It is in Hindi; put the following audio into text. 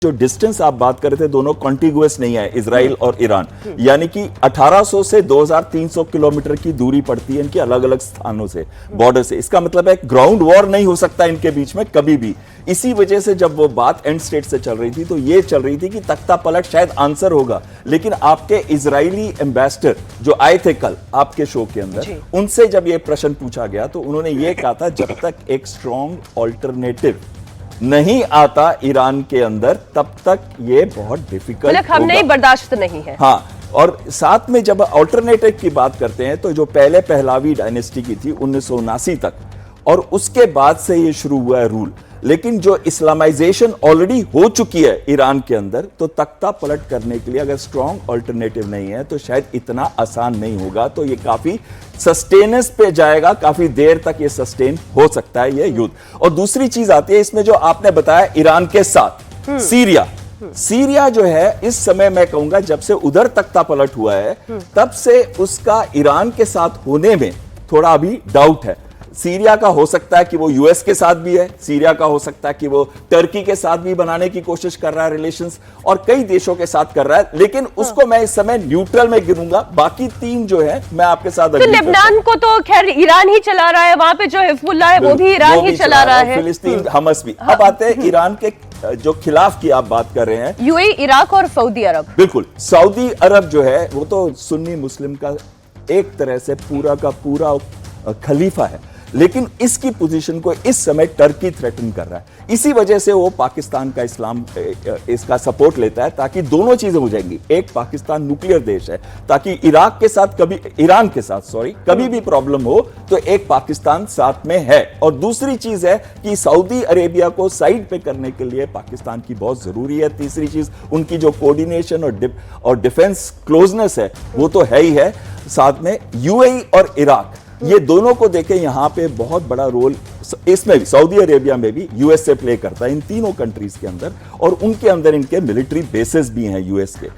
जो डिस्टेंस आप बात कर रहे थे दोनों कॉन्टिगुअस नहीं है, इजराइल और ईरान, यानी कि 1800 से 2300 किलोमीटर की दूरी पड़ती है इनके अलग अलग स्थानों से, बॉर्डर से। इसका मतलब है ग्राउंड वॉर नहीं हो सकता इनके बीच में कभी भी। इसी वजह से जब वो बात एंड स्टेट से चल रही थी तो ये चल रही थी कि तख्ता पलट शायद आंसर होगा, लेकिन आपके इजरायली एम्बेसडर जो आए थे कल आपके शो के अंदर, उनसे जब ये प्रश्न पूछा गया तो उन्होंने ये कहा था जब तक एक स्ट्रॉन्ग ऑल्टरनेटिव नहीं आता ईरान के अंदर तब तक ये बहुत डिफिकल्ट होगा। हम नहीं बर्दाश्त नहीं है। हाँ, और साथ में जब अल्टरनेटिव की बात करते हैं तो जो पहले पहलावी डायनेस्टी की थी 1979 तक, और उसके बाद से ये शुरू हुआ है रूल, लेकिन जो इस्लामाइजेशन ऑलरेडी हो चुकी है ईरान के अंदर, तो तख्ता पलट करने के लिए अगर स्ट्रॉन्ग अल्टरनेटिव नहीं है तो शायद इतना आसान नहीं होगा। तो ये काफी सस्टेनेंस पे जाएगा, काफी देर तक ये सस्टेन हो सकता है ये युद्ध। और दूसरी चीज आती है इसमें जो आपने बताया ईरान के साथ सीरिया। सीरिया जो है इस समय मैं कहूंगा जब से उधर तख्ता पलट हुआ है तब से उसका ईरान के साथ होने में थोड़ा अभी डाउट है। सीरिया का हो सकता है कि वो यूएस के साथ भी है, सीरिया का हो सकता है कि वो टर्की के साथ भी बनाने की कोशिश कर रहा है रिलेशंस, और कई देशों के साथ कर रहा है, लेकिन उसको मैं इस समय न्यूट्रल में गिनूंगा। बाकी तीन जो है मैं आपके साथ तो लेबनान को तो खैर ईरान ही चला रहा है, वहां पे जो हिजबुल्लाह है वो भी ईरान ही चला रहा है, फिलिस्तीन हमस भी। अब आते हैं ईरान के जो खिलाफ की आप बात कर रहे हैं, यूएई, इराक और सऊदी अरब। बिल्कुल, सऊदी अरब जो है वो तो सुन्नी मुस्लिम का एक तरह से पूरा का पूरा खलीफा है, लेकिन इसकी पोजीशन को इस समय टर्की थ्रेटन कर रहा है। इसी वजह से वो पाकिस्तान का इसका सपोर्ट लेता है ताकि दोनों चीजें हो जाएंगी। एक, पाकिस्तान न्यूक्लियर देश है, ताकि ईरान के साथ कभी भी प्रॉब्लम हो तो एक पाकिस्तान साथ में है। और दूसरी चीज है कि सऊदी अरेबिया को साइड पे करने के लिए पाकिस्तान की बहुत जरूरी है। तीसरी चीज उनकी जो कोऑर्डिनेशन और डिफेंस क्लोजनेस है वो तो है ही है। साथ में यूएई और इराक, ये दोनों को देखें, यहां पे बहुत बड़ा रोल इसमें भी, सऊदी अरेबिया में भी यूएस से प्ले करता है इन तीनों कंट्रीज के अंदर, और उनके अंदर इनके मिलिट्री बेसेस भी हैं यूएस के।